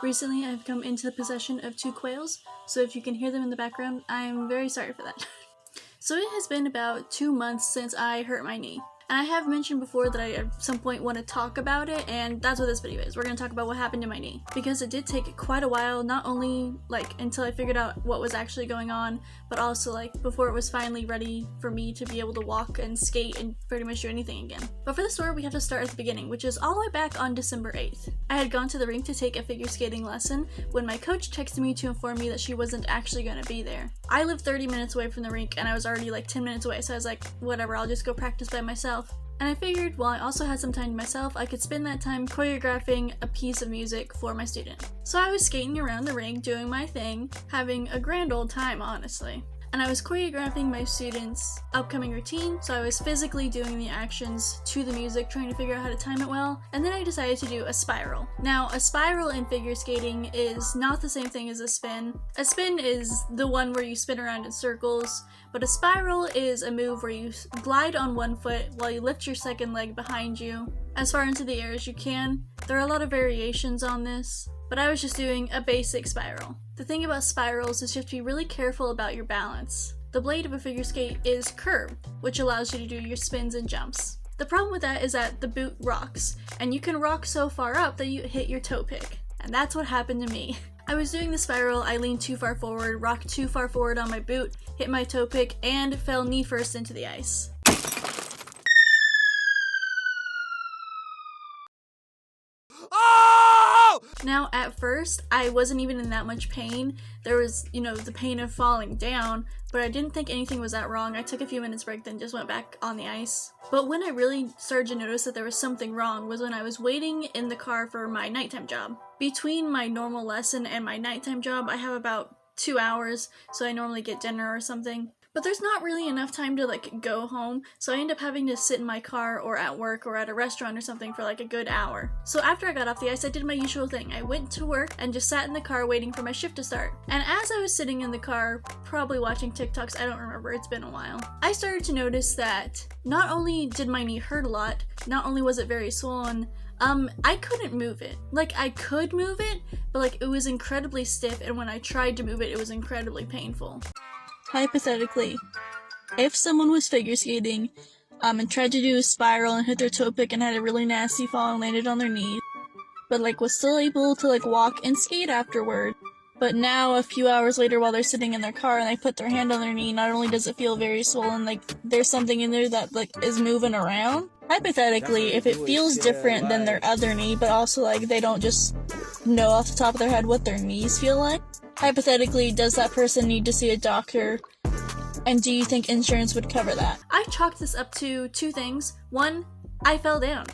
Recently, I've come into the possession of 2 quails, so if you can hear them in the background, I'm very sorry for that. So it has been about 2 months since I hurt my knee. And I have mentioned before that I at some point want to talk about it, and that's what this video is. We're going to talk about what happened to my knee. Because it did take quite a while, not only until I figured out what was actually going on, but also before it was finally ready for me to be able to walk and skate and pretty much do anything again. But for the story, we have to start at the beginning, which is all the way back on December 8th. I had gone to the rink to take a figure skating lesson when my coach texted me to inform me that she wasn't actually going to be there. I live 30 minutes away from the rink and I was already 10 minutes away, so I was like, whatever, I'll just go practice by myself. And I figured while I also had some time to myself, I could spend that time choreographing a piece of music for my student. So I was skating around the rink, doing my thing, having a grand old time, honestly. And I was choreographing my students' upcoming routine, so I was physically doing the actions to the music, trying to figure out how to time it well, and then I decided to do a spiral. Now, a spiral in figure skating is not the same thing as a spin. A spin is the one where you spin around in circles, but a spiral is a move where you glide on one foot while you lift your second leg behind you as far into the air as you can. There are a lot of variations on this, but I was just doing a basic spiral. The thing about spirals is you have to be really careful about your balance. The blade of a figure skate is curved, which allows you to do your spins and jumps. The problem with that is that the boot rocks, and you can rock so far up that you hit your toe pick. And that's what happened to me. I was doing the spiral, I leaned too far forward, rocked too far forward on my boot, hit my toe pick, and fell knee first into the ice. Now, at first, I wasn't even in that much pain. There was, the pain of falling down, but I didn't think anything was that wrong. I took a few minutes break, then just went back on the ice. But when I really started to notice that there was something wrong was when I was waiting in the car for my nighttime job. Between my normal lesson and my nighttime job, I have about 2 hours, so I normally get dinner or something. But there's not really enough time to go home, so I end up having to sit in my car or at work or at a restaurant or something for a good hour. So after I got off the ice, I did my usual thing. I went to work and just sat in the car waiting for my shift to start. And as I was sitting in the car, probably watching TikToks, I don't remember, it's been a while, I started to notice that not only did my knee hurt a lot, not only was it very swollen, I couldn't move it. I could move it, but it was incredibly stiff, and when I tried to move it, it was incredibly painful. Hypothetically, if someone was figure skating, and tried to do a spiral and hit their toe pick and had a really nasty fall and landed on their knee, but was still able to walk and skate afterward, but now a few hours later while they're sitting in their car and they put their hand on their knee, not only does it feel very swollen, there's something in there that is moving around. Hypothetically, if it feels different than their other knee, but also they don't just know off the top of their head what their knees feel like, hypothetically, does that person need to see a doctor? And do you think insurance would cover that? I chalked this up to 2 things. 1, I fell down.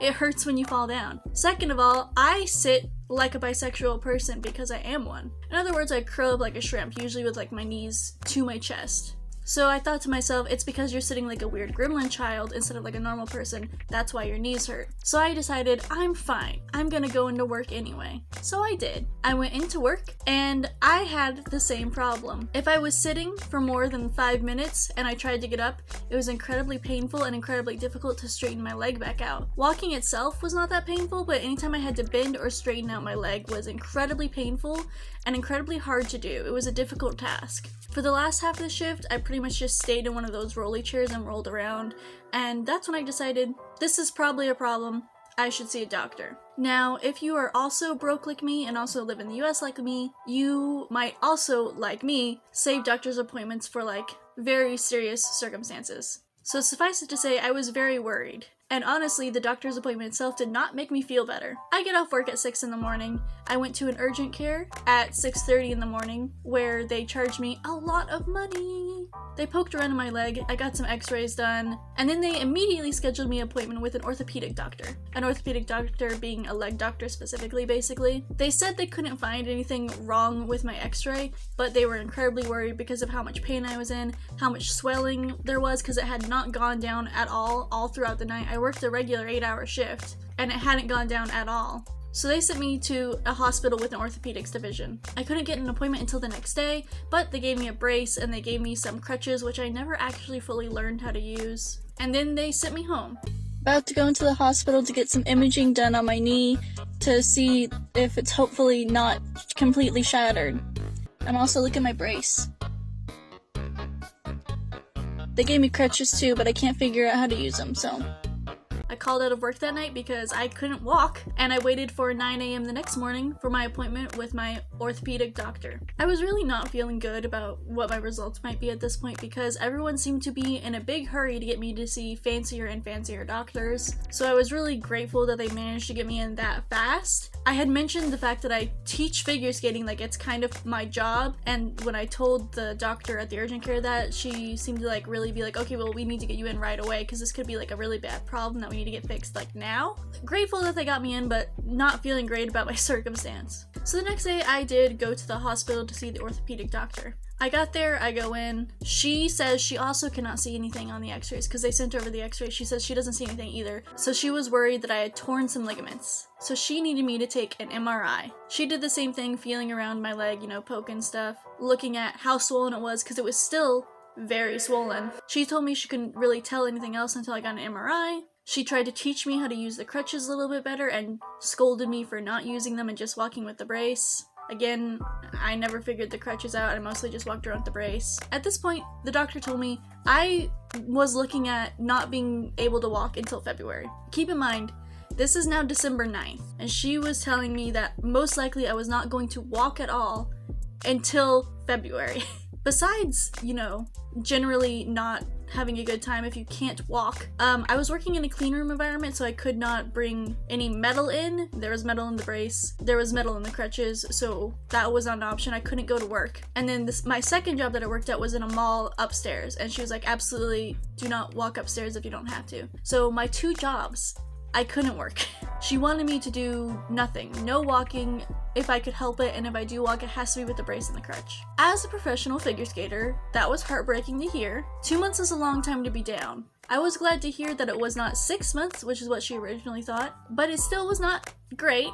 It hurts when you fall down. Second of all, I sit like a bisexual person because I am one. In other words, I curl up like a shrimp, usually with my knees to my chest. So I thought to myself, it's because you're sitting like a weird gremlin child instead of like a normal person, that's why your knees hurt. So I decided, I'm fine, I'm gonna go into work anyway. So I did. I went into work, and I had the same problem. If I was sitting for more than 5 minutes and I tried to get up, it was incredibly painful and incredibly difficult to straighten my leg back out. Walking itself was not that painful, but anytime I had to bend or straighten out my leg was incredibly painful and incredibly hard to do. It was a difficult task. For the last half of the shift, I pretty much just stayed in one of those rolly chairs and rolled around, and that's when I decided, this is probably a problem, I should see a doctor. Now, if you are also broke like me and also live in the US like me, you might also, like me, save doctor's appointments for very serious circumstances. So suffice it to say, I was very worried. And honestly, the doctor's appointment itself did not make me feel better. I get off work at 6 in the morning. I went to an urgent care at 6:30 in the morning where they charged me a lot of money. They poked around in my leg, I got some x-rays done, and then they immediately scheduled me an appointment with an orthopedic doctor. An orthopedic doctor being a leg doctor specifically, basically. They said they couldn't find anything wrong with my x-ray, but they were incredibly worried because of how much pain I was in, how much swelling there was because it had not gone down at all throughout the night. I worked a regular 8-hour shift, and it hadn't gone down at all. So they sent me to a hospital with an orthopedics division. I couldn't get an appointment until the next day, but they gave me a brace and they gave me some crutches, which I never actually fully learned how to use. And then they sent me home. About to go into the hospital to get some imaging done on my knee to see if it's hopefully not completely shattered. I'm also looking at my brace. They gave me crutches too, but I can't figure out how to use them, so. I called out of work that night because I couldn't walk, and I waited for 9 a.m. the next morning for my appointment with my orthopedic doctor. I was really not feeling good about what my results might be at this point because everyone seemed to be in a big hurry to get me to see fancier and fancier doctors, so I was really grateful that they managed to get me in that fast. I had mentioned the fact that I teach figure skating, like it's kind of my job, and when I told the doctor at the urgent care that, she seemed to like really be like, okay, well, we need to get you in right away because this could be like a really bad problem that we need to get fixed like now. Grateful that they got me in, but not feeling great about my circumstance. So the next day I did go to the hospital to see the orthopedic doctor. I got there, I go in. She says she also cannot see anything on the x-rays because they sent over the x-rays. She says she doesn't see anything either. So she was worried that I had torn some ligaments. So she needed me to take an MRI. She did the same thing, feeling around my leg, you know, poking stuff, looking at how swollen it was because it was still very swollen. She told me she couldn't really tell anything else until I got an MRI. She tried to teach me how to use the crutches a little bit better and scolded me for not using them and just walking with the brace. Again, I never figured the crutches out. I mostly just walked around with the brace. At this point, the doctor told me I was looking at not being able to walk until February. Keep in mind, this is now December 9th, and she was telling me that most likely I was not going to walk at all until February. Besides, you know, generally not having a good time if you can't walk. I was working in a clean room environment, so I could not bring any metal in. There was metal in the brace, there was metal in the crutches, so that was not an option. I couldn't go to work. And then my second job that I worked at was in a mall upstairs, and she was like, absolutely do not walk upstairs if you don't have to. So my two jobs, I couldn't work. She wanted me to do nothing, no walking if I could help it, and if I do walk, it has to be with the brace and the crutch. As a professional figure skater, that was heartbreaking to hear. 2 months is a long time to be down. I was glad to hear that it was not 6 months, which is what she originally thought, but it still was not great.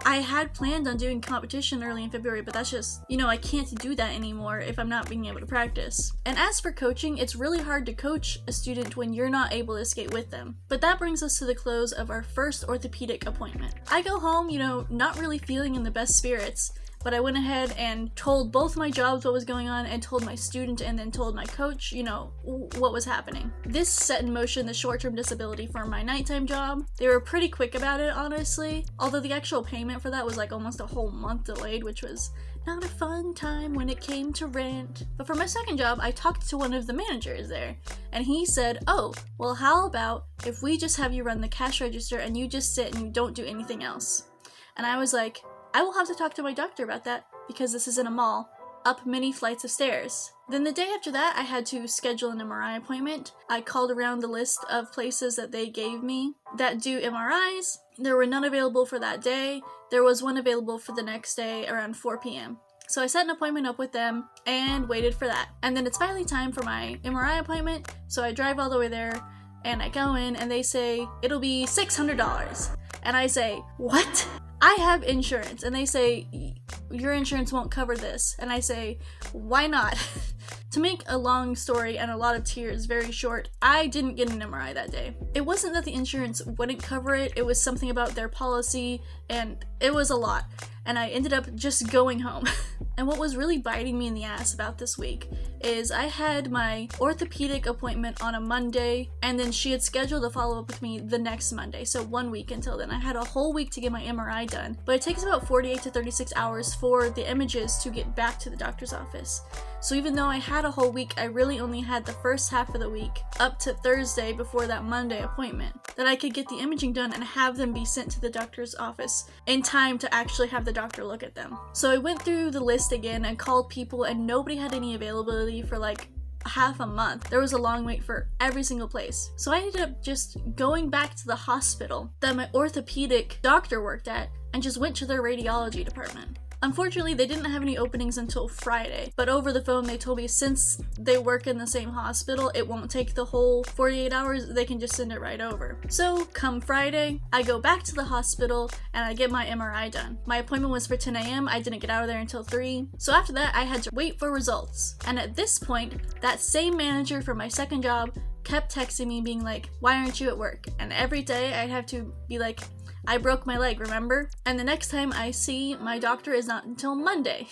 I had planned on doing competition early in February, but that's just, you know, I can't do that anymore if I'm not being able to practice. And as for coaching, it's really hard to coach a student when you're not able to skate with them. But that brings us to the close of our first orthopedic appointment. I go home, you know, not really feeling in the best spirits, but I went ahead and told both my jobs what was going on and told my student and then told my coach, you know, what was happening. This set in motion the short-term disability for my nighttime job. They were pretty quick about it, honestly, although the actual payment for that was like almost a whole month delayed, which was not a fun time when it came to rent. But for my second job, I talked to one of the managers there, and he said, oh, well, how about if we just have you run the cash register and you just sit and you don't do anything else? And I was like, I will have to talk to my doctor about that because this is in a mall, up many flights of stairs. Then the day after that, I had to schedule an MRI appointment. I called around the list of places that they gave me that do MRIs. There were none available for that day. There was one available for the next day around 4 p.m. So I set an appointment up with them and waited for that. And then it's finally time for my MRI appointment, so I drive all the way there and I go in and they say, it'll be $600. And I say, what? I have insurance. And they say, your insurance won't cover this. And I say, why not? To make a long story and a lot of tears very short, I didn't get an MRI that day. It wasn't that the insurance wouldn't cover it, it was something about their policy, and it was a lot. And I ended up just going home. And what was really biting me in the ass about this week is I had my orthopedic appointment on a Monday, and then she had scheduled a follow-up with me the next Monday, so 1 week until then. I had a whole week to get my MRI done, but it takes about 48 to 36 hours for the images to get back to the doctor's office. So even though I had a whole week, I really only had the first half of the week, up to Thursday before that Monday appointment, that I could get the imaging done and have them be sent to the doctor's office in time to actually have the doctor look at them. So I went through the list again and called people, and nobody had any availability for like half a month. There was a long wait for every single place. So I ended up just going back to the hospital that my orthopedic doctor worked at and just went to their radiology department. Unfortunately, they didn't have any openings until Friday, but over the phone they told me since they work in the same hospital, it won't take the whole 48 hours, they can just send it right over. So come Friday, I go back to the hospital and I get my MRI done. My appointment was for 10 a.m. I didn't get out of there until 3. So after that, I had to wait for results. And at this point, that same manager from my second job kept texting me being like, why aren't you at work? And every day I'd have to be like, I broke my leg, remember? And the next time I see my doctor is not until Monday.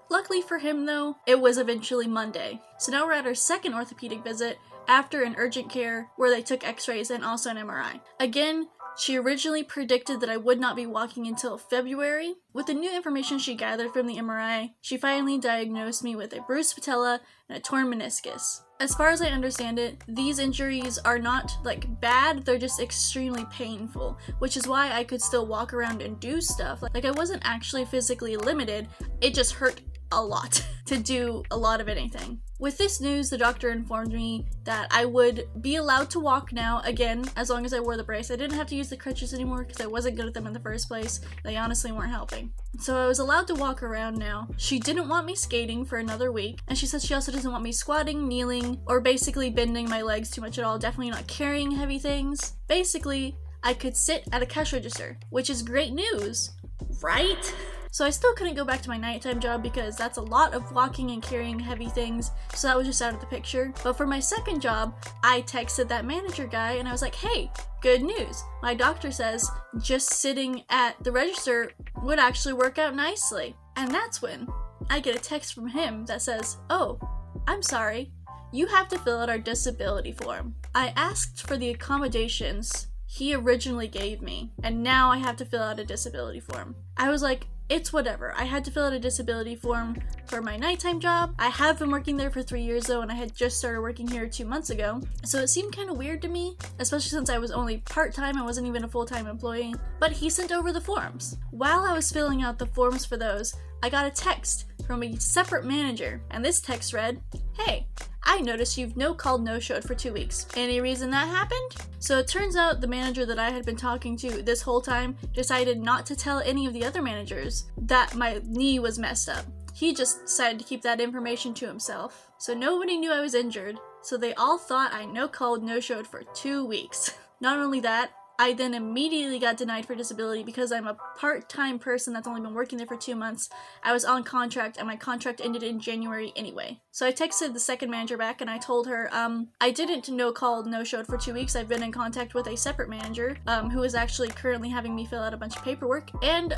Luckily for him though, it was eventually Monday. So now we're at our second orthopedic visit after an urgent care where they took x-rays and also an MRI. Again, she originally predicted that I would not be walking until February. With the new information she gathered from the MRI, she finally diagnosed me with a bruised patella and a torn meniscus. As far as I understand it, these injuries are not like bad, they're just extremely painful, which is why I could still walk around and do stuff. Like I wasn't actually physically limited, it just hurt a lot to do a lot of anything. With this news, the doctor informed me that I would be allowed to walk now, again, as long as I wore the brace. I didn't have to use the crutches anymore because I wasn't good at them in the first place. They honestly weren't helping. So I was allowed to walk around now. She didn't want me skating for another week, and she said she also doesn't want me squatting, kneeling, or basically bending my legs too much at all, definitely not carrying heavy things. Basically, I could sit at a cash register, which is great news, right? So I still couldn't go back to my nighttime job because that's a lot of walking and carrying heavy things, so that was just out of the picture. But for my second job, I texted that manager guy and I was like, hey, good news. My doctor says just sitting at the register would actually work out nicely. And that's when I get a text from him that says, oh, I'm sorry, you have to fill out our disability form. I asked for the accommodations he originally gave me, and now I have to fill out a disability form. I was like, it's whatever. I had to fill out a disability form for my nighttime job. I have been working there for 3 years though, and I had just started working here 2 months ago. So it seemed kind of weird to me, especially since I was only part-time, I wasn't even a full-time employee. But he sent over the forms. While I was filling out the forms for those, I got a text from a separate manager, and this text read, hey, I noticed you've no-called, no-showed for 2 weeks. Any reason that happened? So it turns out the manager that I had been talking to this whole time decided not to tell any of the other managers that my knee was messed up. He just decided to keep that information to himself. So nobody knew I was injured, so they all thought I no-called, no-showed for 2 weeks. Not only that, I then immediately got denied for disability because I'm a part-time person that's only been working there for 2 months. I was on contract and my contract ended in January anyway. So I texted the second manager back and I told her, I didn't no-called, no-showed for 2 weeks. I've been in contact with a separate manager, who is actually currently having me fill out a bunch of paperwork, and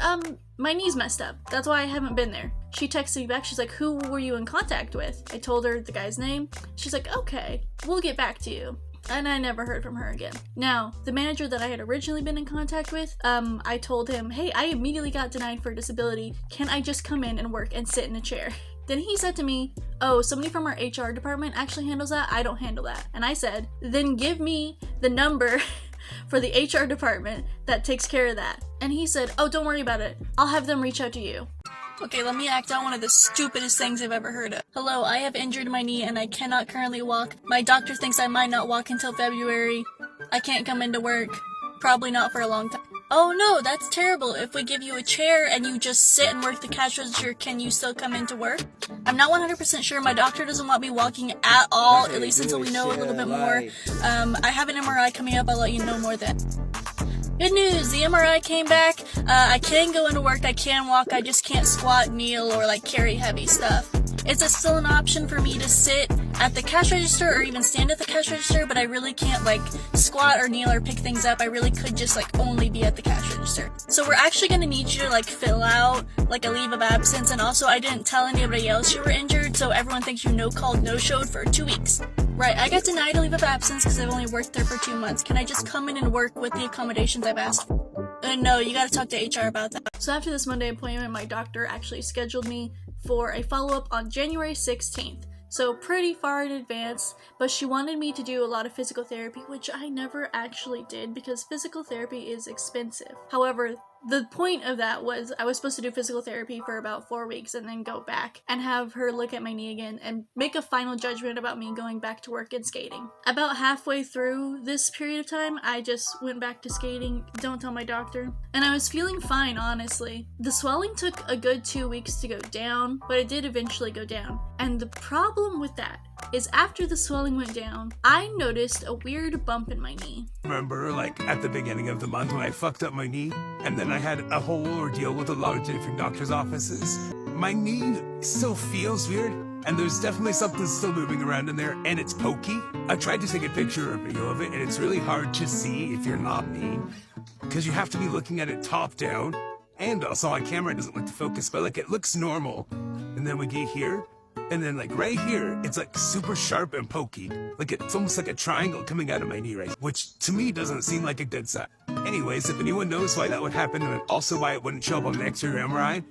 my knee's messed up. That's why I haven't been there. She texted me back, she's like, who were you in contact with? I told her the guy's name. She's like, okay, we'll get back to you. And I never heard from her again. Now, the manager that I had originally been in contact with, I told him, hey, I immediately got denied for disability. Can I just come in and work and sit in a chair? Then he said to me, oh, somebody from our HR department actually handles that. I don't handle that. And I said, then give me the number for the HR department that takes care of that. And he said, oh, don't worry about it. I'll have them reach out to you. Okay, let me act out one of the stupidest things I've ever heard of. Hello, I have injured my knee and I cannot currently walk. My doctor thinks I might not walk until February. I can't come into work. Probably not for a long time. Oh no, that's terrible. If we give you a chair and you just sit and work the cash register, can you still come into work? I'm not 100% sure. My doctor doesn't want me walking at all, at least until we know a little bit more. I have an MRI coming up. I'll let you know more then. Good news, the MRI came back. I can go into work, I can walk, I just can't squat, kneel, or carry heavy stuff. It's still an option for me to sit at the cash register or even stand at the cash register, but I really can't squat or kneel or pick things up. I really could just only be at the cash register. So we're actually gonna need you to fill out a leave of absence, and also I didn't tell anybody else you were injured, so everyone thinks you no-called, no-showed for 2 weeks. Right, I got denied a leave of absence because I've only worked there for 2 months. Can I just come in and work with the accommodations I've asked for? No, you gotta talk to HR about that. So after this Monday appointment, my doctor actually scheduled me for a follow-up on January 16th. So pretty far in advance, but she wanted me to do a lot of physical therapy, which I never actually did because physical therapy is expensive. However, the point of that was I was supposed to do physical therapy for about 4 weeks and then go back and have her look at my knee again and make a final judgment about me going back to work and skating. About halfway through this period of time, I just went back to skating, don't tell my doctor, and I was feeling fine, honestly. The swelling took a good 2 weeks to go down, but it did eventually go down. And the problem with that is after the swelling went down, I noticed a weird bump in my knee. Remember, at the beginning of the month when I fucked up my knee? And then I had a whole ordeal with a lot of different doctor's offices. my knee still feels weird, and there's definitely something still moving around in there, and it's pokey. I tried to take a picture or video of it, and it's really hard to see if you're not me, because you have to be looking at it top down, and also on camera it doesn't look to focus, but like it looks normal. And then we get here, and then like right here, it's like super sharp and pokey. Like it's almost like a triangle coming out of my knee, right? Which to me doesn't seem like a good sign. Anyways, if anyone knows why that would happen, and also why it wouldn't show up on the X-ray or MRI,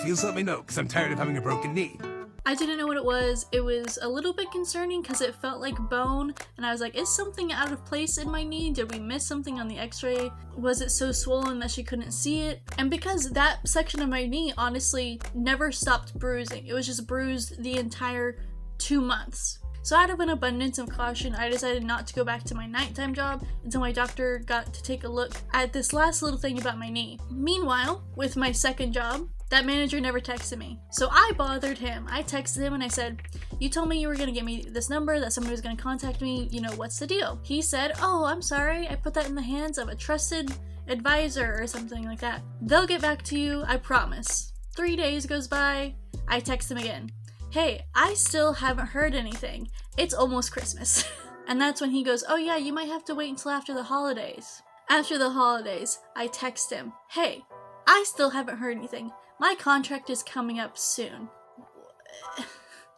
please let me know, because I'm tired of having a broken knee. I didn't know what it was. It was a little bit concerning because it felt like bone, and I was like, is something out of place in my knee? Did we miss something on the x-ray? Was it so swollen that she couldn't see it? And because that section of my knee honestly never stopped bruising, it was just bruised the entire 2 months. So out of an abundance of caution, I decided not to go back to my nighttime job until my doctor got to take a look at this last little thing about my knee. Meanwhile, with my second job, that manager never texted me. So I bothered him. I texted him and I said, you told me you were gonna give me this number, that somebody was gonna contact me, you know, what's the deal? He said, oh, I'm sorry, I put that in the hands of a trusted advisor or something like that. They'll get back to you, I promise. 3 days goes by, I text him again. Hey, I still haven't heard anything. It's almost Christmas. And that's when he goes, oh yeah, you might have to wait until after the holidays. After the holidays, I text him, hey, I still haven't heard anything. My contract is coming up soon.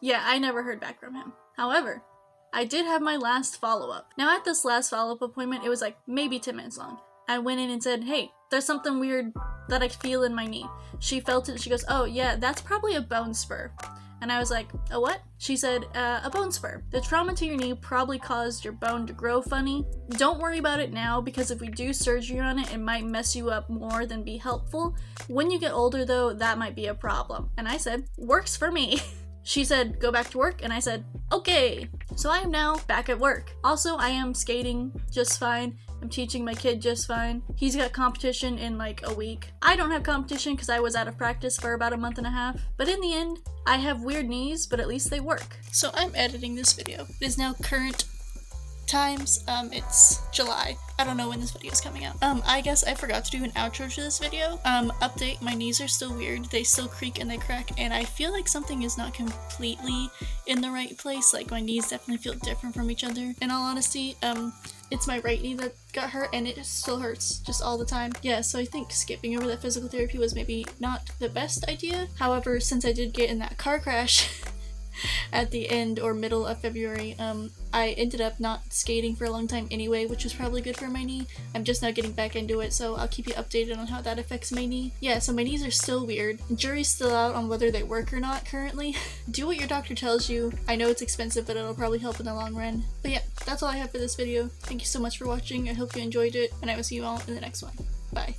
Yeah, I never heard back from him. However, I did have my last follow-up. Now at this last follow-up appointment, it was like maybe 10 minutes long. I went in and said, hey, there's something weird that I feel in my knee. She felt it and she goes, oh yeah, that's probably a bone spur. And I was like, a what? She said, a bone spur. The trauma to your knee probably caused your bone to grow funny. Don't worry about it now, because if we do surgery on it, it might mess you up more than be helpful. When you get older though, that might be a problem. And I said, works for me. She said, go back to work, and I said, okay. So I am now back at work. Also, I am skating just fine. I'm teaching my kid just fine. He's got competition in like a week. I don't have competition because I was out of practice for about a month and a half. But in the end, I have weird knees, but at least they work. So I'm editing this video. It is now current times. It's July. I don't know when this video is coming out. I guess I forgot to do an outro to this video. Update, my knees are still weird. They still creak and they crack, and I feel like something is not completely in the right place. Like my knees definitely feel different from each other. In all honesty, it's my right knee that got hurt and it still hurts just all the time. Yeah, so I think skipping over that physical therapy was maybe not the best idea. However, since I did get in that car crash at the end or middle of February, I ended up not skating for a long time anyway, which was probably good for my knee. I'm just now getting back into it, so I'll keep you updated on how that affects my knee. Yeah, so my knees are still weird. Jury's still out on whether they work or not currently. Do what your doctor tells you. I know it's expensive, but it'll probably help in the long run. But yeah, that's all I have for this video. Thank you so much for watching. I hope you enjoyed it, and I will see you all in the next one. Bye.